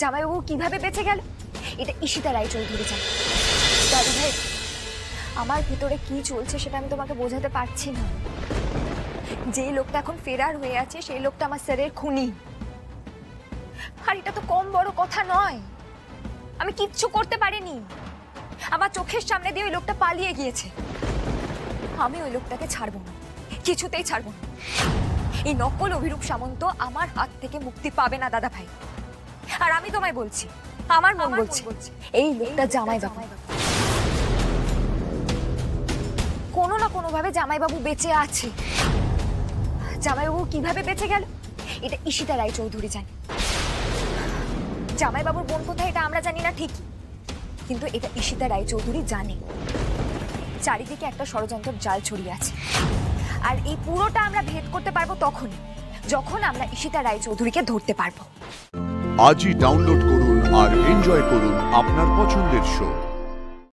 জামাইবাবু কিভাবে বেঁচে গেল এটা ঈশিতা রায়চৌধুরী জানে। দাদু ভাই, আমার ভিতরে কি চলছে সেটা আমি তোমাকে বোঝাতে পারছি না। যে লোকটা এখন ফেরার হয়ে আছে সেই লোকটা আমার স্যারের খুনি। আর এটা তো কম বড় কথা নয়। আমি কিচ্ছু করতে পারিনি, আমার চোখের সামনে দিয়ে ওই লোকটা পালিয়ে গিয়েছে। আমি ওই লোকটাকে ছাড়বো না, কিছুতেই ছাড়বো না। এই নকল অভিরূপ সামন্ত আমার হাত থেকে মুক্তি পাবে না দাদা ভাই। আর আমি তোমায় বলছি, আমার মন বলছে এই লোকটা জামাইবাবু। কোনো না কোনো ভাবে জামাইবাবু বেঁচে আছে। জামাইবাবু কিভাবে বেঁচে গেল এটা ঈশিতা রায়চৌধুরী জানে। জামাইবাবুর বোন কোথায় এটা আমরা জানি না ঠিকই, কিন্তু এটা ঈশিতা রায়চৌধুরী জানে। চারিদিকে একটা ষড়যন্ত্রের জাল ছড়িয়ে আছে, আর এই পুরোটা আমরা ভেদ করতে পারবো তখনই যখন আমরা ঈশিতা রায়চৌধুরীকে ধরতে পারবো। আজই ডাউনলোড করুন আর এনজয় করুন আপনার পছন্দের শো।